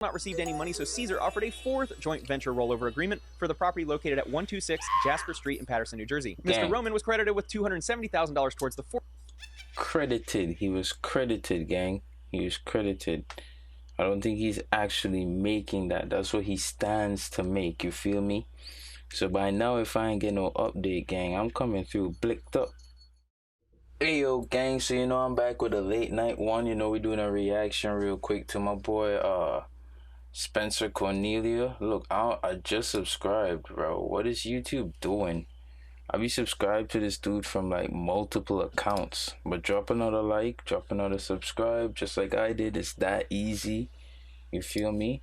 not received any money, so Cesar offered a fourth joint venture rollover agreement for the property located at 126 Jasper Street in Patterson, New Jersey. Mr. Roman was credited with $270,000 towards the fourth. Credited. He was credited, gang. He was credited. I don't think he's actually making that. That's what he stands to make. You feel me? So by now, if I ain't get no update, gang, I'm coming through blicked up. Hey, yo, gang. So, you know, I'm back with a late night one. You know, we're doing a reaction real quick to my boy, Spencer Cornelia. Look, I just subscribed, bro. What is YouTube doing? I be subscribed to this dude from like multiple accounts. But drop another like, drop another subscribe, just like I did. It's that easy. You feel me?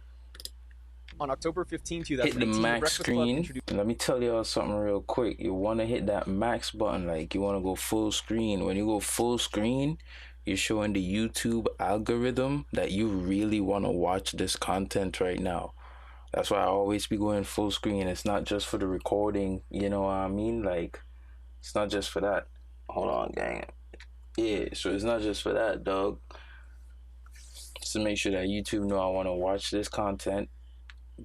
On October 15, 2018, hit the max screen. Let me tell y'all something real quick. You want to hit that max button, like you want to go full screen. When you go full screen, you're showing the YouTube algorithm that you really want to watch this content right now. That's why I always be going full screen. It's not just for the recording, you know what I mean? Like, it's not just for that. Hold on, gang. Yeah, so it's not just for that, dog. Just to make sure that YouTube know I want to watch this content.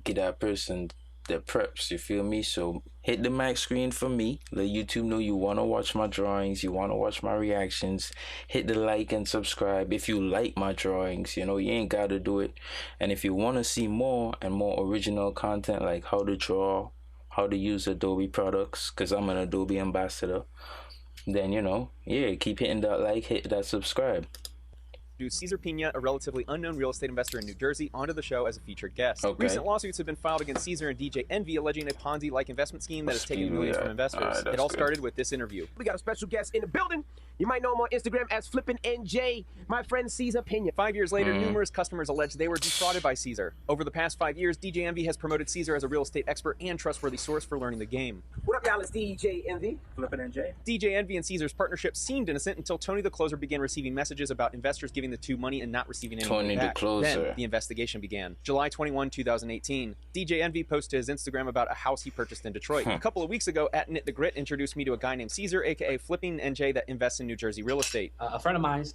Get that person their preps, you feel me? So hit the max screen for me. Let YouTube know you want to watch my drawings, you want to watch my reactions. Hit the like and subscribe if you like my drawings. You know, you ain't got to do it. And if you want to see more and more original content, like how to draw, how to use Adobe products, because I'm an Adobe ambassador, then, you know, yeah, keep hitting that like, hit that subscribe. Cesar Pina, a relatively unknown real estate investor in New Jersey, onto the show as a featured guest. Okay. Recent lawsuits have been filed against Cesar and DJ Envy, alleging a Ponzi-like investment scheme that has taken millions from investors. It all started with this interview. We got a special guest in the building. You might know him on Instagram as Flippin' NJ, my friend Cesar Pina. 5 years later, numerous customers alleged they were defrauded by Cesar. Over the past 5 years, DJ Envy has promoted Cesar as a real estate expert and trustworthy source for learning the game. What up, y'all? It's DJ Envy, Flippin' NJ. DJ Envy and Cesar's partnership seemed innocent until Tony the Closer began receiving messages about investors giving the two money and not receiving any money back. Then the investigation began. July 21, 2018. DJ Envy posted to his Instagram about a house he purchased in Detroit. A couple of weeks ago, @Knit the Grit introduced me to a guy named Cesar, aka Flipping NJ, that invests in New Jersey real estate. A friend of mine,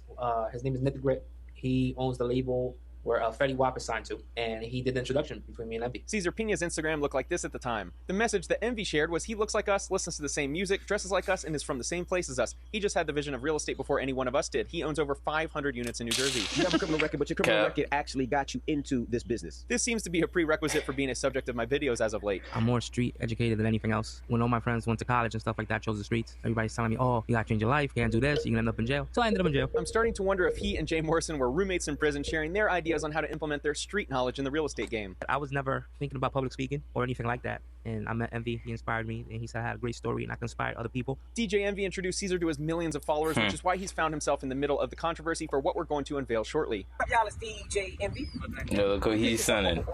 his name is Knit the Grit. He owns the label where Fetty Wap is signed to, and he did the introduction between me and Envy. Cesar Pina's Instagram looked like this at the time. The message that Envy shared was he looks like us, listens to the same music, dresses like us, and is from the same place as us. He just had the vision of real estate before any one of us did. He owns over 500 units in New Jersey. You have a criminal record, but your criminal record actually got you into this business. This seems to be a prerequisite for being a subject of my videos as of late. I'm more street educated than anything else. When all my friends went to college and stuff like that, chose the streets, everybody's telling me, oh, you gotta change your life, you can't do this, you can end up in jail. So I ended up in jail. I'm starting to wonder if he and Jay Morrison were roommates in prison, sharing their ideas on how to implement their street knowledge in the real estate game. I was never thinking about public speaking or anything like that. And I met Envy, he inspired me, and he said I had a great story and I can inspire other people. DJ Envy introduced Cesar to his millions of followers, which is why he's found himself in the middle of the controversy for what we're going to unveil shortly. Y'all, it's DJ Envy. Yo, look who he's sounding.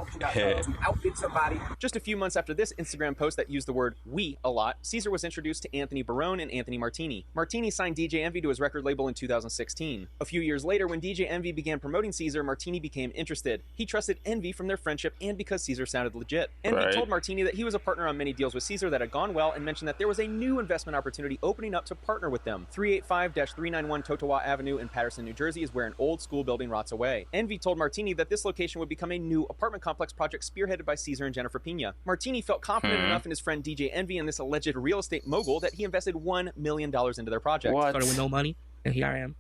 Outbid somebody. Just a few months after this Instagram post that used the word "we" a lot, Cesar was introduced to Anthony Barone and Anthony Martini. Martini signed DJ Envy to his record label in 2016. A few years later, when DJ Envy began promoting Cesar, Martini became interested. He trusted Envy from their friendship and because Cesar sounded legit. Envy told Martini that he was a partner on many deals with Cesar that had gone well and mentioned that there was a new investment opportunity opening up to partner with them. 385-391 Totowa Avenue in Patterson, New Jersey is where an old school building rots away. Envy told Martini that this location would become a new apartment complex project spearheaded by Cesar and Jennifer Pina. Martini felt confident enough in his friend DJ Envy and this alleged real estate mogul that he invested $1 million into their project. Started with no money, and here I am.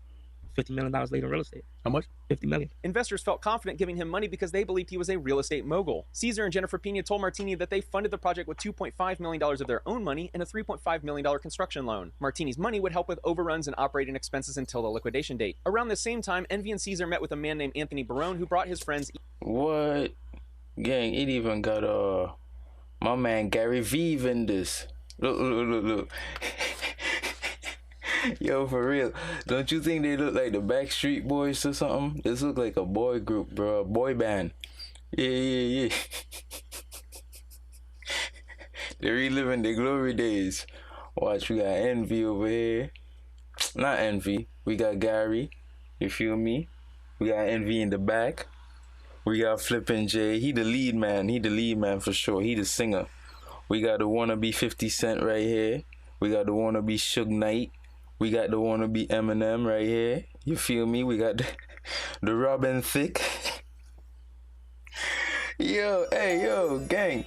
$50 million later in real estate. How much? $50 million. Investors felt confident giving him money because they believed he was a real estate mogul. Cesar and Jennifer Pina told Martini that they funded the project with $2.5 million of their own money and a $3.5 million construction loan. Martini's money would help with overruns and operating expenses until the liquidation date. Around the same time, Envy and Cesar met with a man named Anthony Barone who brought his friends. What? Gang, it even got my man Gary Vee in this. Look. Yo, for real, don't you think they look like the Backstreet Boys or something? This look like a boy group, bro, a boy band. Yeah. They're reliving their glory days. Watch, we got Envy over here. Not Envy, we got Gary. You feel me? We got Envy in the back. We got Flippin' J. He the lead man for sure. He the singer. We got the wannabe 50 Cent right here. We got the wannabe Suge Knight. We got the wannabe Eminem right here. You feel me? We got the Robin Thicke. yo, gang.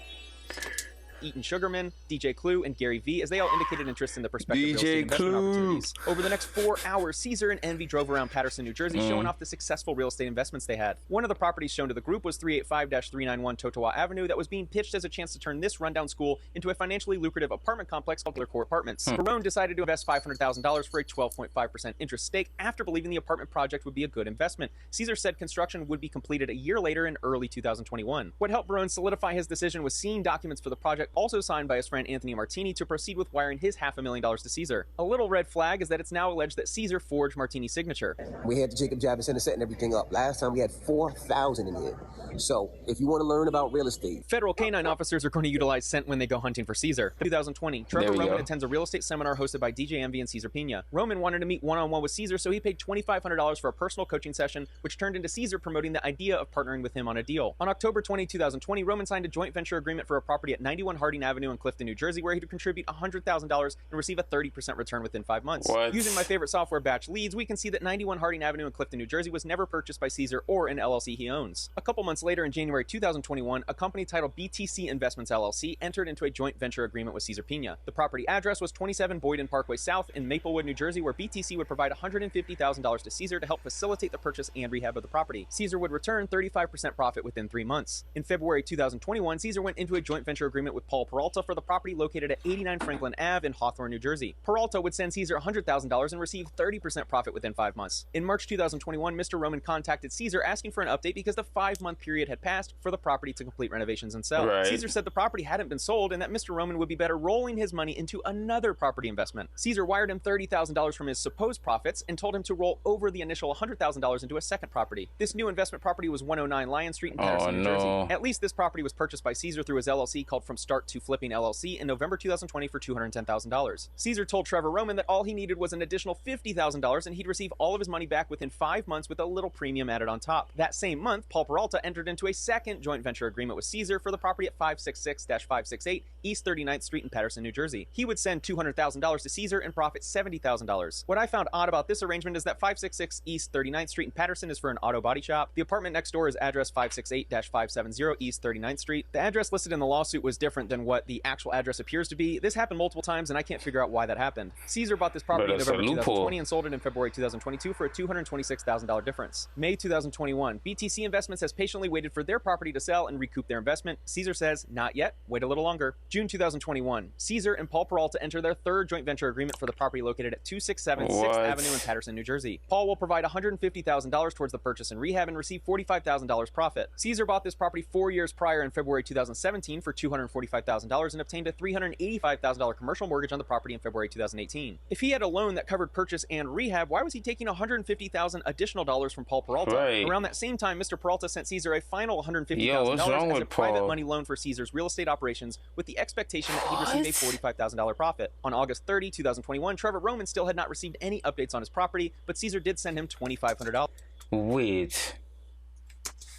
Eaton Sugarman, DJ Clue, and Gary V, as they all indicated interest in the prospective real estate DJ investment Clue. opportunities. Over the next 4 hours, Cesar and Envy drove around Paterson, New Jersey, showing off the successful real estate investments they had. One of the properties shown to the group was 385-391 Totowa Avenue that was being pitched as a chance to turn this rundown school into a financially lucrative apartment complex called Core Apartments. Araine decided to invest $500,000 for a 12.5% interest stake after believing the apartment project would be a good investment. Cesar said construction would be completed a year later in early 2021. What helped Araine solidify his decision was seeing documents for the project also signed by his friend Anthony Martini to proceed with wiring his $500,000 to Cesar. A little red flag is that it's now alleged that Cesar forged Martini's signature. We had the Jacob Javits Center setting everything up. Last time we had 4,000 in here. So if you want to learn about real estate, Federal canine officers are going to utilize scent when they go hunting for Cesar. 2020, Trevor Roman attends a real estate seminar hosted by DJ Envy and Cesar Pina. Roman wanted to meet one-on-one with Cesar, so he paid $2,500 for a personal coaching session, which turned into Cesar promoting the idea of partnering with him on a deal. On October 20, 2020, Roman signed a joint venture agreement for a property at 91 Harding Avenue in Clifton, New Jersey, where he'd contribute $100,000 and receive a 30% return within 5 months. Using my favorite software, Batch Leads, we can see that 91 Harding Avenue in Clifton, New Jersey was never purchased by Cesar or an LLC he owns. A couple months later, in January 2021, a company titled BTC Investments LLC entered into a joint venture agreement with Cesar Pina. The property address was 27 Boyden Parkway South in Maplewood, New Jersey, where BTC would provide $150,000 to Cesar to help facilitate the purchase and rehab of the property. Cesar would return 35% profit within 3 months. In February 2021, Cesar went into a joint venture agreement with Paul Peralta for the property located at 89 Franklin Ave in Hawthorne, New Jersey. Peralta would send Cesar $100,000 and receive 30% profit within 5 months. In March 2021, Mr. Roman contacted Cesar asking for an update because the 5-month period had passed for the property to complete renovations and sell. Cesar said the property hadn't been sold and that Mr. Roman would be better rolling his money into another property investment. Cesar wired him $30,000 from his supposed profits and told him to roll over the initial $100,000 into a second property. This new investment property was 109 Lion Street in Paterson, New Jersey. At least this property was purchased by Cesar through his LLC called From Start to Flipping LLC in November 2020 for $210,000. Cesar told Trevor Roman that all he needed was an additional $50,000 and he'd receive all of his money back within 5 months with a little premium added on top. That same month, Paul Peralta entered into a second joint venture agreement with Cesar for the property at 566-568 East 39th Street in Paterson, New Jersey. He would send $200,000 to Cesar and profit $70,000. What I found odd about this arrangement is that 566 East 39th Street in Paterson is for an auto body shop. The apartment next door is address 568-570 East 39th Street. The address listed in the lawsuit was different than what the actual address appears to be. This happened multiple times and I can't figure out why that happened. Cesar bought this property in November 2020 and sold it in February 2022 for a $226,000 difference. May 2021, BTC Investments has patiently waited for their property to sell and recoup their investment. Cesar says, not yet, wait a little longer. June 2021, Cesar and Paul Peralta enter their third joint venture agreement for the property located at 267 6th Avenue in Paterson, New Jersey. Paul will provide $150,000 towards the purchase and rehab and receive $45,000 profit. Cesar bought this property 4 years prior in February 2017 for $245,000 and obtained a $385,000 commercial mortgage on the property in February 2018. If he had a loan that covered purchase and rehab, why was he taking $150,000 additional dollars from Paul Peralta? Around that same time, Mr. Peralta sent Cesar a final $150,000 as a private money loan for Cesar's real estate operations with the expectation that he'd receive a $45,000 profit. On August 30, 2021, Trevor Roman still had not received any updates on his property, but Cesar did send him $2,500. Wait.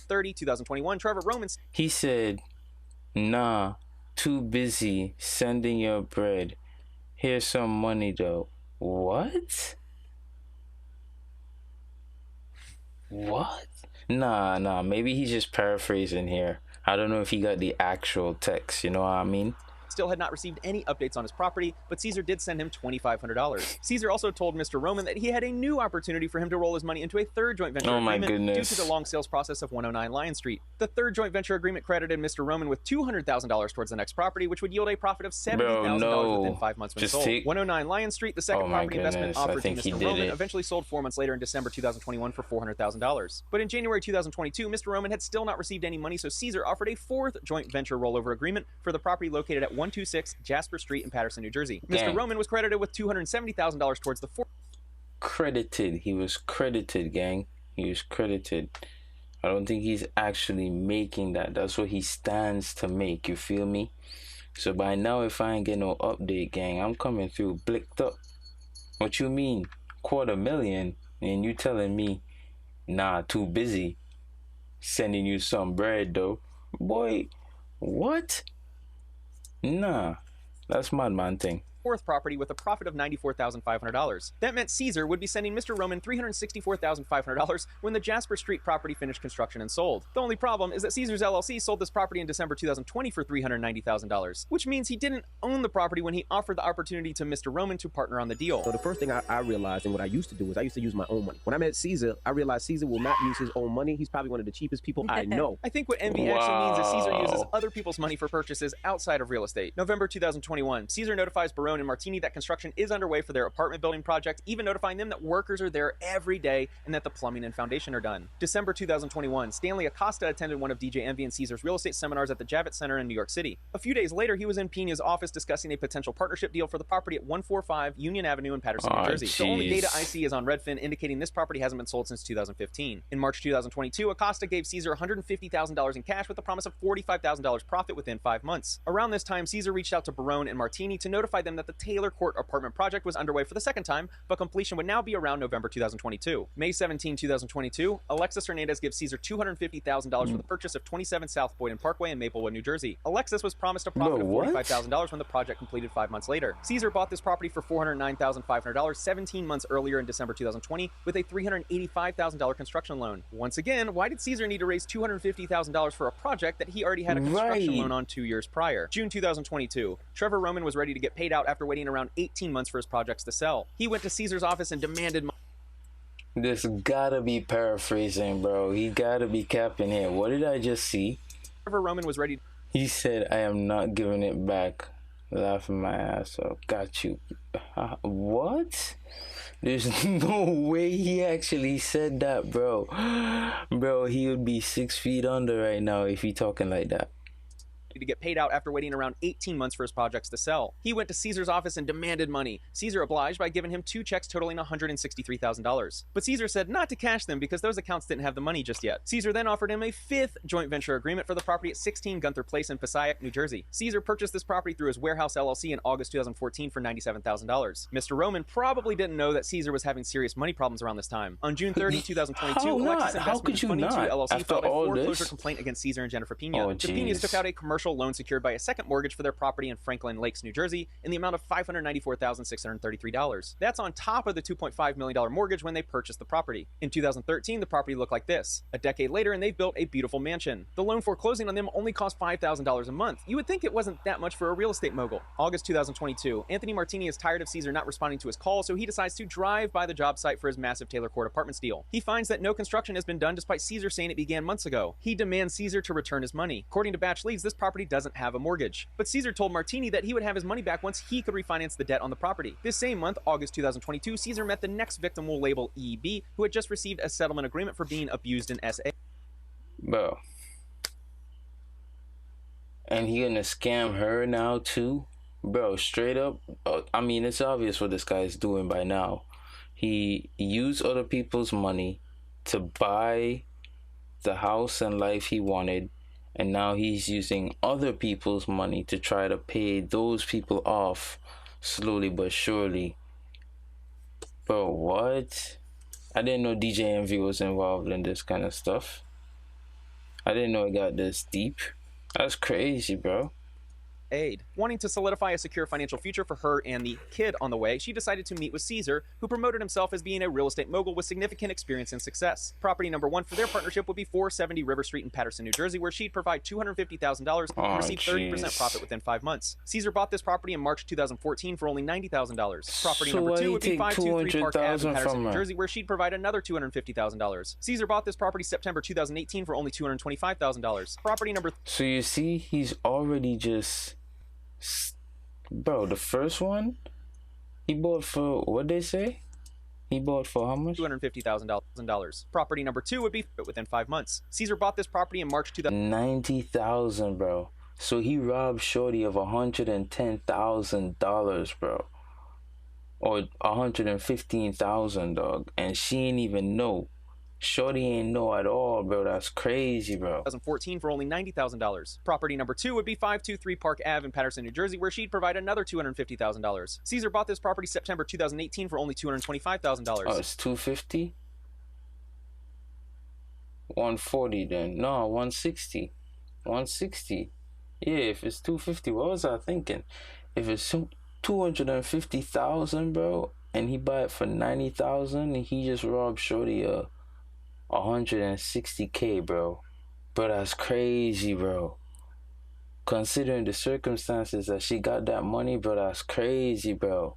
2021, Trevor Roman... He said, nah, too busy sending your bread. Here's some money though. What? What? Nah, maybe he's just paraphrasing here. I don't know if he got the actual text, you know what I mean? Still had not received any updates on his property, but Cesar did send him $2,500. Cesar also told Mr. Roman that he had a new opportunity for him to roll his money into a third joint venture agreement due to the long sales process of 109 Lion Street. The third joint venture agreement credited Mr. Roman with $200,000 towards the next property, which would yield a profit of $70,000 within 5 months when sold. 109 Lion Street, the second property investment offered to Mr. Roman, eventually sold 4 months later in December 2021 for $400,000. But in January 2022, Mr. Roman had still not received any money, so Cesar offered a fourth joint venture rollover agreement for the property located at 126 Jasper Street in Paterson, New Jersey. Mr. Roman was credited with $270,000 towards the fourth. Credited. He was credited, gang. He was credited. I don't think he's actually making that. That's what he stands to make. You feel me? So by now, if I ain't get no update, gang, I'm coming through blicked up. What you mean? $250,000? And you telling me, nah, too busy sending you some bread, though? Boy, what? Nah, that's madman thing. fourth property with a profit of $94,500. That meant Cesar would be sending Mr. Roman $364,500 when the Jasper Street property finished construction and sold. The only problem is that Cesar's LLC sold this property in December 2020 for $390,000, which means he didn't own the property when he offered the opportunity to Mr. Roman to partner on the deal. So the first thing I realized, and what I used to do, is I used to use my own money. When I met Cesar, I realized Cesar will not use his own money. He's probably one of the cheapest people I know. I think what envy actually means is Cesar uses other people's money for purchases outside of real estate. November 2021, Cesar notifies Barone and Martini that construction is underway for their apartment building project, even notifying them that workers are there every day and that the plumbing and foundation are done. December 2021, Stanley Acosta attended one of DJ Envy and Cesar's real estate seminars at the Javits Center in New York City. A few days later, he was in Pina's office discussing a potential partnership deal for the property at 145 Union Avenue in Paterson, New Jersey. The only data I see is on Redfin, indicating this property hasn't been sold since 2015. In March 2022, Acosta gave Cesar $150,000 in cash with the promise of $45,000 profit within 5 months. Around this time, Cesar reached out to Barone and Martini to notify them that the Taylor Court apartment project was underway for the second time, but completion would now be around November 2022. May 17, 2022, Alexis Hernandez gives Cesar $250,000 for the purchase of 27 South Boyden Parkway in Maplewood, New Jersey. Alexis was promised a profit of $45,000 when the project completed 5 months later. Cesar bought this property for $409,500 17 months earlier in December 2020 with a $385,000 construction loan. Once again, why did Cesar need to raise $250,000 for a project that he already had a construction loan on 2 years prior? June 2022, Trevor Roman was ready to get paid out after waiting around 18 months for his projects to sell. He went to Cesar's office and demanded money. This gotta be paraphrasing, bro. He gotta be capping here. What did I just see? Trevor Roman was ready. He said, I am not giving it back. Laughing my ass off. Got you. What? There's no way he actually said that, bro. Bro, he would be 6 feet under right now if he talking like that. To get paid out after waiting around 18 months for his projects to sell. He went to Cesar's office and demanded money. Cesar obliged by giving him 2 checks totaling $163,000. But Cesar said not to cash them because those accounts didn't have the money just yet. Cesar then offered him a 5th joint venture agreement for the property at 16 Gunther Place in Passaic, New Jersey. Cesar purchased this property through his warehouse LLC in August 2014 for $97,000. Mr. Roman probably didn't know that Cesar was having serious money problems around this time. On June 30, 2022, Alexis Investment Funding 2 LLC filed a foreclosure complaint against Cesar and Jennifer Pina. The Pinas took out a commercial loan secured by a second mortgage for their property in Franklin Lakes, New Jersey, in the amount of $594,633. That's on top of the $2.5 million mortgage when they purchased the property. In 2013, the property looked like this. A decade later, and they've built a beautiful mansion. The loan foreclosing on them only cost $5,000 a month. You would think it wasn't that much for a real estate mogul. August 2022, Anthony Martini is tired of Cesar not responding to his call, so he decides to drive by the job site for his massive Taylor Court Apartments deal. He finds that no construction has been done despite Cesar saying it began months ago. He demands Cesar to return his money. According to Batch Leads, this property doesn't have a mortgage. But Cesar told Martini that he would have his money back once he could refinance the debt on the property. This same month, August 2022, Cesar met the next victim we'll label EB, who had just received a settlement agreement for being abused in SA. Bro. And he gonna scam her now too? Bro, straight up. I mean, it's obvious what this guy is doing by now. He used other people's money to buy the house and life he wanted, and now he's using other people's money to try to pay those people off slowly but surely. Bro, what? I didn't know DJ Envy was involved in this kind of stuff. I didn't know it got this deep. That's crazy, bro. Aid. Wanting to solidify a secure financial future for her and the kid on the way, she decided to meet with Cesar, who promoted himself as being a real estate mogul with significant experience and success. Property number 1 for their partnership would be 470 River Street in Paterson, New Jersey, where she'd provide $250,000 and receive 30% profit within 5 months. Cesar bought this property in March 2014 for only $90,000. Property number 2 would be 523 Park Ave in Paterson, New Jersey, where she'd provide another $250,000. Cesar bought this property September 2018 for only $225,000. Property number... So you see, he's already just... Bro, the first one, he bought for, what they say? He bought for how much? $250,000. Property number 2 would be within 5 months. Cesar bought this property in March 2000. $90,000, bro. So he robbed Shorty of $110,000, bro. Or $115,000, dog. And she ain't even know. Shorty ain't know at all, bro. That's crazy, bro. 2014 for only $90,000. Property number 2 would be 523 Park Ave in Paterson, New Jersey, where she'd provide another $250,000. Cesar bought this property September 2018 for only $225,000. Oh, it's $250? $140 then. No, $160. $160. Yeah, if it's $250, what was I thinking? If it's $250,000, bro, and he buy it for $90,000, and he just robbed Shorty $160K, bro. Bro, that's crazy, bro. Considering the circumstances that she got that money, bro, that's crazy, bro.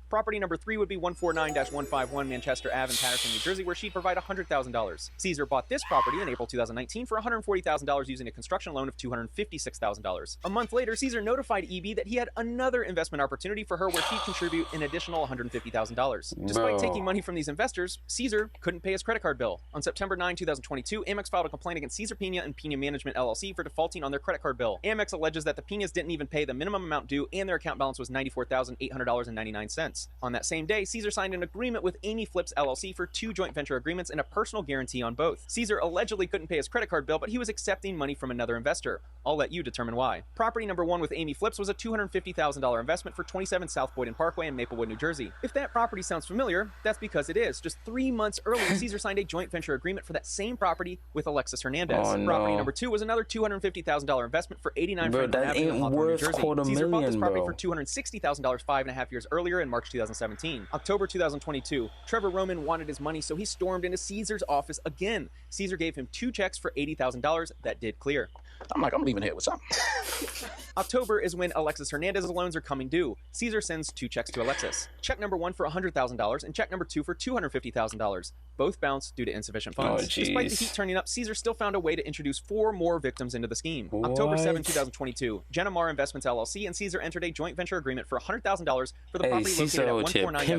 Property number 3 would be 149-151 Manchester Ave in Patterson, New Jersey, where she'd provide $100,000. Cesar bought this property in April 2019 for $140,000 using a construction loan of $256,000. A month later, Cesar notified EB that he had another investment opportunity for her where she'd contribute an additional $150,000. Despite taking money from these investors, Cesar couldn't pay his credit card bill. On September 9, 2022, Amex filed a complaint against Cesar Pina and Pina Management LLC for defaulting on their credit card bill. Amex alleges that the Pinas didn't even pay the minimum amount due and their account balance was $94,800.99. On that same day, Cesar signed an agreement with Amy Flips LLC for 2 joint venture agreements and a personal guarantee on both. Cesar allegedly couldn't pay his credit card bill, but he was accepting money from another investor. I'll let you determine why. Property number 1 with Amy Flips was a $250,000 investment for 27 South Boyden Parkway in Maplewood, New Jersey. If that property sounds familiar, that's because it is. Just 3 months earlier, Cesar signed a joint venture agreement for that same property with Alexis Hernandez. Property number 2 was another $250,000 investment for 89 Franklin Avenue in Hawthorne, New Jersey. Cesar bought this property for $260,000 5.5 years earlier in March 2017. October 2022, Trevor Roman wanted his money, so he stormed into Cesar's office again. Cesar gave him 2 checks for $80,000 that did clear. I'm like, I'm leaving here. What's up? October is when Alexis Hernandez's loans are coming due. Cesar sends 2 checks to Alexis. Check number 1 for $100,000 and check number 2 for $250,000. Both bounced due to insufficient funds. Despite the heat turning up, Cesar still found a way to introduce 4 more victims into the scheme. What? October 7, 2022, Genamar Investments LLC and Cesar entered a joint venture agreement for $100,000 for the property located at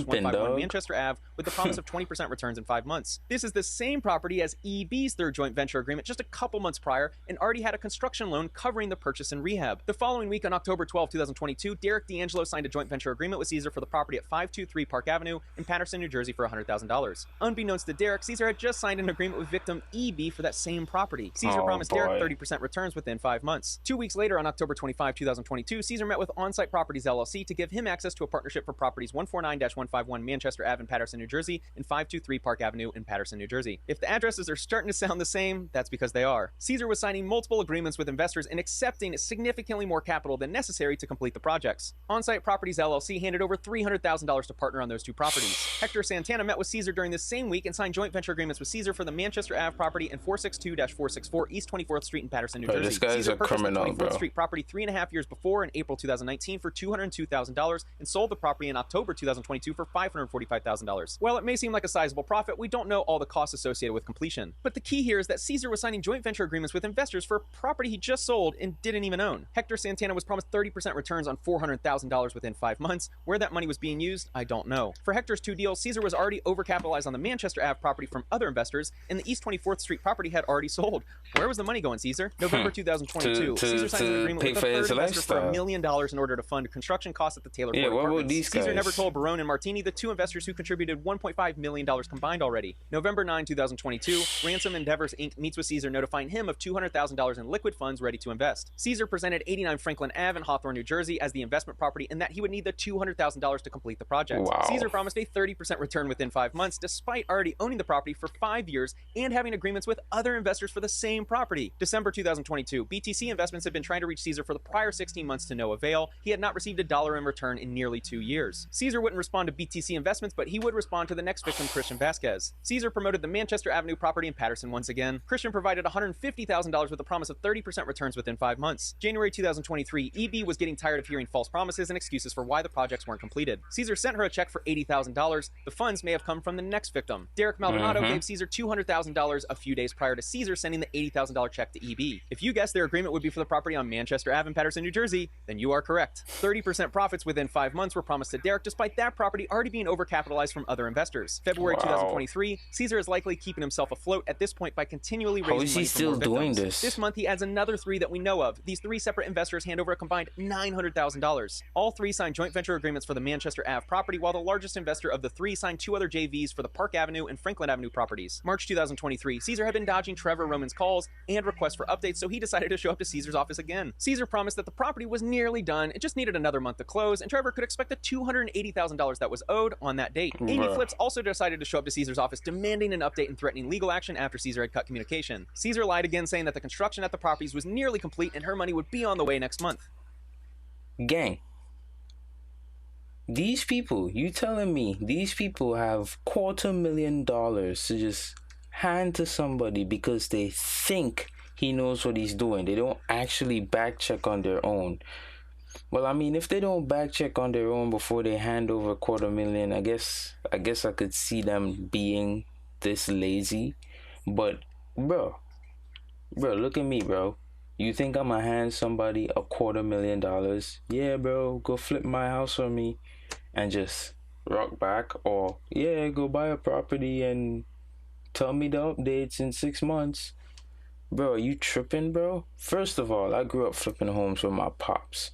149-151 Manchester Ave with the promise of 20% returns in 5 months. This is the same property as EB's third joint venture agreement just a couple months prior and already had a construction loan covering the purchase and rehab. The following week, on October 12, 2022, Derek D'Angelo signed a joint venture agreement with Cesar for the property at 523 Park Avenue in Patterson, New Jersey for $100,000. Unbeknownst to Derek, Cesar had just signed an agreement with victim EB for that same property. Cesar promised Derek 30% returns within 5 months. 2 weeks later, on October 25, 2022, Cesar met with On-Site Properties LLC to give him access to a partnership for properties 149-151 Manchester Ave in Patterson, New Jersey and 523 Park Avenue in Patterson, New Jersey. If the addresses are starting to sound the same, that's because they are. Cesar was signing multiple agreements with investors and accepting significantly more capital than necessary to complete the projects. On-Site Properties LLC handed over $300,000 to partner on those 2 properties. Hector Santana met with Cesar during this same week and signed joint venture agreements with Cesar for the Manchester Ave property and 462-464 East 24th Street in Patterson, New Jersey. This guy's Cesar a purchased criminal, the 24th bro. Street property 3.5 years before in April 2019 for $202,000 and sold the property in October 2022 for $545,000. While it may seem like a sizable profit, we don't know all the costs associated with completion. But the key here is that Cesar was signing joint venture agreements with investors for a property he just sold and didn't even own. Hector Santana was promised 30% returns on $400,000 within 5 months. Where that money was being used, I don't know. For Hector's 2 deals, Cesar was already overcapitalized on the Manchester Ave property from other investors, and the East 24th Street property had already sold. Where was the money going, Cesar? November 2022, Cesar signed an agreement with a third investor for $1 million in order to fund construction costs at the Taylor Court Apartments. Cesar never told Barone and Martini, the 2 investors who contributed $1.5 million combined already. November 9, 2022, Ransom Endeavors Inc. meets with Cesar, notifying him of $200,000 in liquid funds ready to invest. Cesar presented 89 Franklin Ave in Hawthorne, New Jersey as the investment property and that he would need the $200,000 to complete the project. Wow. Cesar promised a 30% return within 5 months, despite already owning the property for 5 years and having agreements with other investors for the same property. December 2022, BTC Investments had been trying to reach Cesar for the prior 16 months to no avail. He had not received $1 in return in nearly 2 years. Cesar wouldn't respond to BTC Investments, but he would respond to the next victim, Christian Vasquez. Cesar promoted the Manchester Avenue property in Patterson once again. Christian provided $150,000 with a promise of 30% returns within 5 months. January 2023, EB was getting tired of hearing false promises and excuses for why the projects weren't completed. Cesar sent her a check for $80,000. The funds may have come from the next victim. Derek Maldonado gave Cesar $200,000 a few days prior to Cesar sending the $80,000 check to EB. If you guessed their agreement would be for the property on Manchester Ave in Patterson, New Jersey, then you are correct. 30% profits within 5 months were promised to Derek, despite that property already being overcapitalized from other investors. February 2023, Cesar is likely keeping himself afloat at this point by continually raising money. How is he still doing this? This month, he adds another 3 that we know of. These 3 separate investors hand over a combined $900,000. All 3 signed joint venture agreements for the Manchester Ave property, while the largest investor of the 3 signed 2 other JVs for the Park Avenue and Franklin Avenue properties. March 2023, Cesar had been dodging Trevor Roman's calls and requests for updates, so he decided to show up to Cesar's office again. Cesar promised that the property was nearly done, it just needed another month to close, and Trevor could expect the $280,000 that was owed on that date. Amy Flips also decided to show up to Cesar's office demanding an update and threatening legal action after Cesar had cut communication. Cesar lied again, saying that the construction at the properties was nearly complete and her money would be on the way next month. Gang. These people, you telling me these people have $250,000 to just hand to somebody because they think he knows what he's doing. They don't actually back check on their own. Well, I mean, if they don't back check on their own before they hand over $250,000, I guess I could see them being this lazy. But bro, look at me, bro. You think I'm gonna hand somebody $250,000? Yeah, bro, go flip my house for me and just rock back, or yeah, go buy a property and tell me the updates in 6 months. Bro, are you tripping, bro? First of all, I grew up flipping homes with my pops.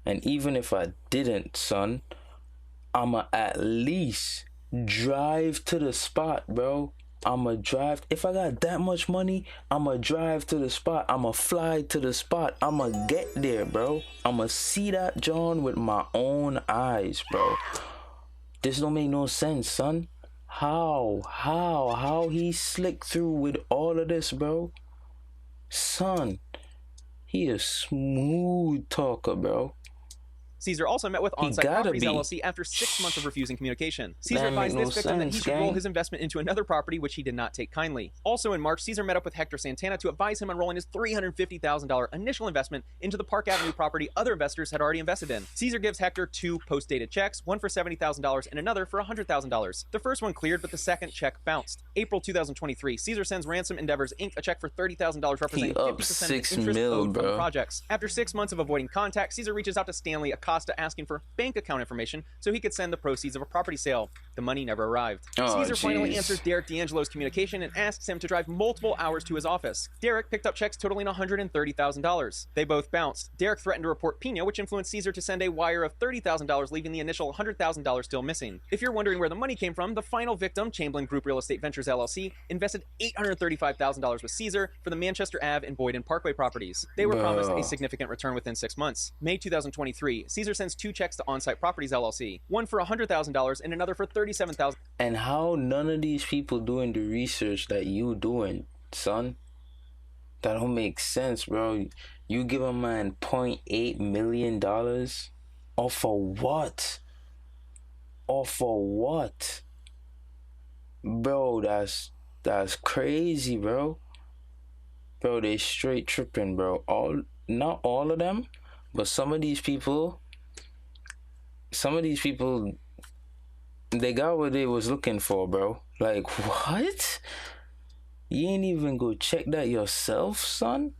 And even if I didn't, son, I'ma at least drive to the spot, bro. I'ma drive. If I got that much money, I'ma drive to the spot. I'ma fly to the spot. I'ma get there, bro. I'ma see that John with my own eyes, bro. This don't make no sense, son. How he slicked through with all of this, bro? Son, he a smooth talker, bro. Cesar also met with On-Site Properties LLC after 6 months of refusing communication. Cesar advised this victim that he should roll his investment into another property, which he did not take kindly. Also in March, Cesar met up with Hector Santana to advise him on rolling his $350,000 initial investment into the Park Avenue property other investors had already invested in. Cesar gives Hector 2 post-dated checks, one for $70,000 and another for $100,000. The first one cleared, but the second check bounced. April 2023, Cesar sends Ransom Endeavors Inc. a check for $30,000 representing 50% of the interest owed from the projects. After 6 months of avoiding contact, Cesar reaches out to Stanley Acosta asking for bank account information so he could send the proceeds of a property sale. The money never arrived. Cesar finally answers Derek D'Angelo's communication and asks him to drive multiple hours to his office. Derek picked up checks totaling $130,000. They both bounced. Derek threatened to report Pina, which influenced Cesar to send a wire of $30,000, leaving the initial $100,000 still missing. If you're wondering where the money came from, the final victim, Chamberlain Group Real Estate Ventures LLC, invested $835,000 with Cesar for the Manchester Ave and Boyden Parkway properties. They were promised a significant return within 6 months. May 2023, Cesar sends 2 checks to On-Site Properties LLC, one for $100,000 and another for $37,000. And how none of these people doing the research that you doing, son? That don't make sense, bro. You give a man $0.8 million, or for what? Or for what? Bro, that's crazy, bro. Bro, they straight tripping, bro. Not all of them, but some of these people, they got what they was looking for, bro. Like, what? You ain't even go check that yourself, son?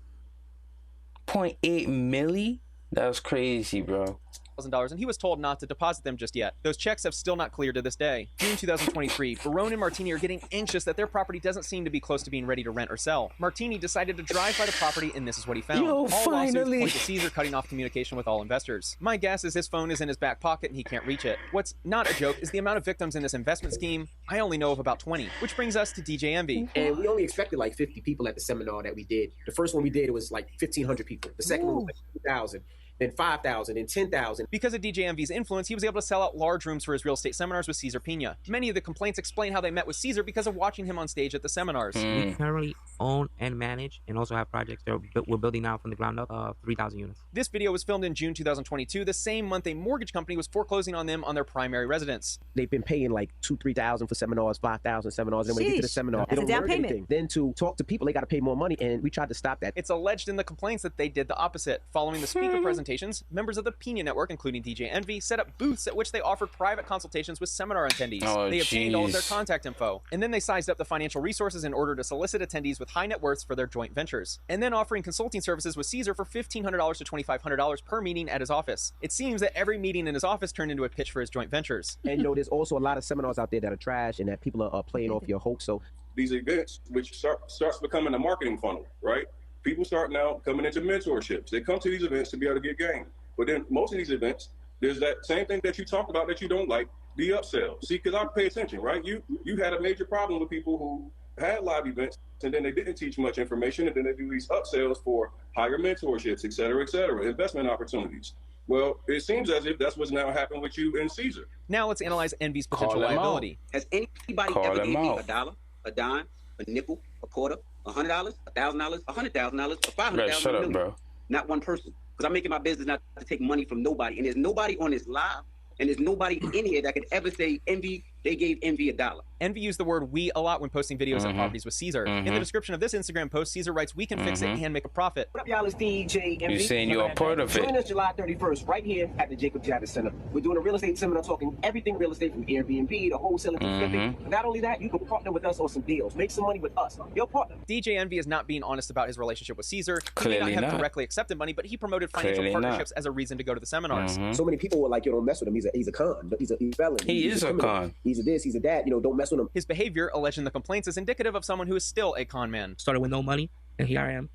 0.8 milli? That's crazy, bro. And he was told not to deposit them just yet. Those checks have still not cleared to this day. June 2023, Barone and Martini are getting anxious that their property doesn't seem to be close to being ready to rent or sell. Martini decided to drive by the property, and this is what he found. Yo, all finally. lawsuits point to Cesar cutting off communication with all investors. My guess is his phone is in his back pocket and he can't reach it. What's not a joke is the amount of victims in this investment scheme. I only know of about 20, which brings us to DJ Envy. And we only expected like 50 people at the seminar that we did. The first one we did, it was like 1,500 people. The second one was like 2,000. Then 5,000, then 10,000. Because of DJ Envy's influence, he was able to sell out large rooms for his real estate seminars with Cesar Pina. Many of the complaints explain how they met with Cesar because of watching him on stage at the seminars. We currently own and manage and also have projects that we're building now from the ground up of 3,000 units. This video was filmed in June 2022, the same month a mortgage company was foreclosing on them on their primary residence. They've been paying like $2,000, $3,000 for seminars, 5,000 seminars, and when they get to the seminar, they don't learn anything. Then to talk to people, they got to pay more money, and we tried to stop that. It's alleged in the complaints that they did the opposite. Following the speaker presentations, members of the Pina network, including DJ Envy, set up booths at which they offered private consultations with seminar attendees. They obtained all of their contact info, and then they sized up the financial resources in order to solicit attendees with high net worths for their joint ventures, and then offering consulting services with Cesar for $1,500 to $2,500 per meeting at his office. It seems that every meeting in his office turned into a pitch for his joint ventures. And there's also a lot of seminars out there that are trash and that people are playing off your hopes. So these events, which starts becoming a marketing funnel, right? People start now coming into mentorships. They come to these events to be able to get game. But then most of these events, there's that same thing that you talked about that you don't like, the upsell. See, because I pay attention, right? You had a major problem with people who had live events and then they didn't teach much information, and then they do these upsells for higher mentorships, et cetera, investment opportunities. Well, it seems as if that's what's now happened with you and Cesar. Now let's analyze Envy's potential liability. Has anybody ever gave me a dollar, a dime, a nickel, a quarter, $100, $1,000, $100,000, or $500,000? Shut up, bro. Not one person. Because I'm making my business not to take money from nobody. And there's nobody on this live And there's nobody in here that could ever say Envy, they gave Envy $1. Envy used the word "we" a lot when posting videos of properties with Cesar. In the description of this Instagram post, Cesar writes, "We can fix it and make a profit." What up, y'all? It's DJ Envy. You're saying you're a part of it. Join us July 31st right here at the Jacob Javits Center. We're doing a real estate seminar talking everything real estate from Airbnb to wholesaling to flipping. Not only that, you can partner with us on some deals. Make some money with us. Your partner. DJ Envy is not being honest about his relationship with Cesar. He Clearly may not have not. directly accepted money, but he promoted financial Clearly partnerships as a reason to go to the seminars. So many people were like, yo, don't mess with him. He's a con. He's a felon. He is a criminal. con. He's a this, he's a that. You know, don't mess with him. His behavior, alleged in the complaints, is indicative of someone who is still a con man. Started with no money, and here I am,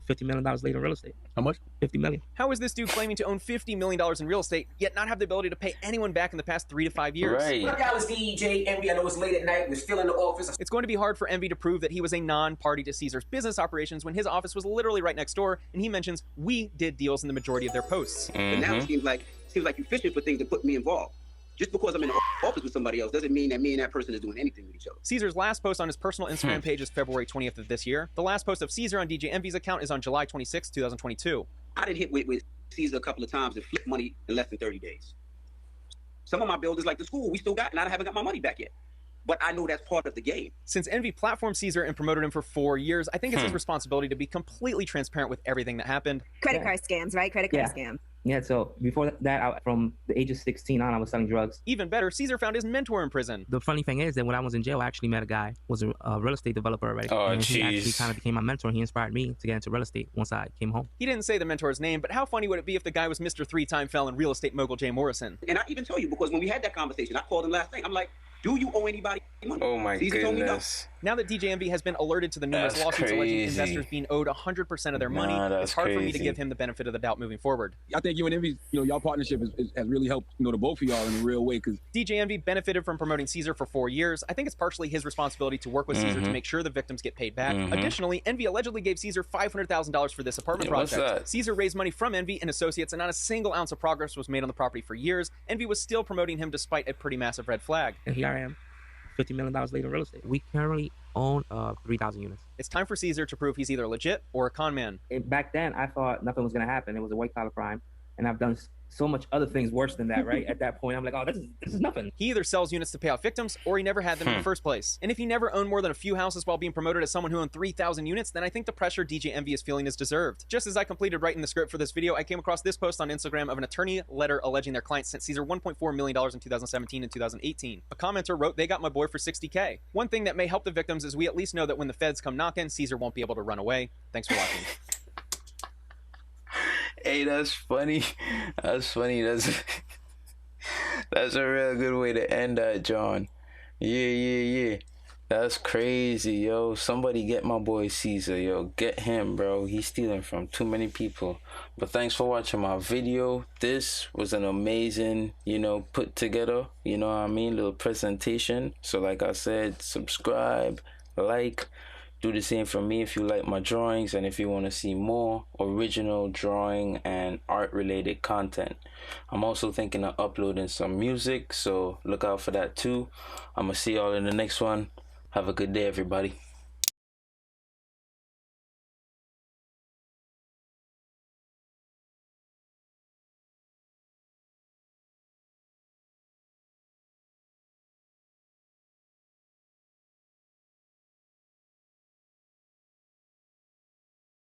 $50 million later in real estate. How much? $50 million. How is this dude claiming to own $50 million in real estate, yet not have the ability to pay anyone back in the past 3 to 5 years? Right. What up, y'all? It's DJ Envy. I know it's late at night. We're still in the office. It's going to be hard for Envy to prove that he was a non-party to Cesar's business operations when his office was literally right next door, and he mentions we did deals in the majority of their posts. But now it seems like you're fishing for things to put me involved. Just because I'm in the office with somebody else doesn't mean that me and that person is doing anything with each other. Cesar's last post on his personal Instagram page is February 20th of this year. The last post of Cesar on DJ Envy's account is on July 26, 2022. I did hit with Cesar a couple of times and flip money in less than 30 days. Some of my buildings, like the school, we still got, and I haven't got my money back yet. But I know that's part of the game. Since Envy platformed Cesar and promoted him for 4 years, I think it's his responsibility to be completely transparent with everything that happened. Credit card scams, right? Credit card scams. Yeah, so before that, from the age of 16 on, I was selling drugs. Even better, Cesar found his mentor in prison. The funny thing is that when I was in jail, I actually met a guy who was a real estate developer already. Oh, and he actually jeez. kind of became my mentor. He inspired me to get into real estate once I came home. He didn't say the mentor's name, but how funny would it be if the guy was Mr. 3-time felon real estate mogul Jay Morrison? And I even tell you, because when we had that conversation, I called him last night. I'm like, do you owe anybody money? Oh my Cesar told me no. goodness. Now that DJ Envy has been alerted to the numerous That's lawsuits alleging crazy. investors being owed 100% of their money, Nah, it's hard for me to crazy. give him the benefit of the doubt moving forward. I think you and Envy, y'all partnership has really helped, the both of y'all in a real way. Cause DJ Envy benefited from promoting Cesar for 4 years. I think it's partially his responsibility to work with Cesar to make sure the victims get paid back. Additionally, Envy allegedly gave Cesar $500,000 for this apartment Yeah, what's project. that? Cesar raised money from Envy and associates, and not a single ounce of progress was made on the property for years. Envy was still promoting him despite a pretty massive red flag. And here I am, $50 million later in real estate. We currently own 3,000 units. It's time for Cesar to prove he's either legit or a con man. And back then, I thought nothing was going to happen. It was a white-collar crime. And I've done so much other things worse than that, right? At that point, I'm like, oh, this is nothing. He either sells units to pay off victims, or he never had them in the first place. And if he never owned more than a few houses while being promoted as someone who owned 3,000 units, then I think the pressure DJ Envy is feeling is deserved. Just as I completed writing the script for this video, I came across this post on Instagram of an attorney letter alleging their client sent Cesar $1.4 million in 2017 and 2018. A commenter wrote, "They got my boy for $60K. One thing that may help the victims is we at least know that when the feds come knocking, Cesar won't be able to run away." Thanks for watching. Hey, that's funny. That's funny. That's a real good way to end that, John. Yeah. That's crazy, yo. Somebody get my boy Cesar, yo. Get him, bro. He's stealing from too many people. But thanks for watching my video. This was an amazing, put together, little presentation. So like I said, subscribe, like, do the same for me if you like my drawings and if you want to see more original drawing and art related content. I'm also thinking of uploading some music, so look out for that too. I'm gonna see y'all in the next one. Have a good day, everybody.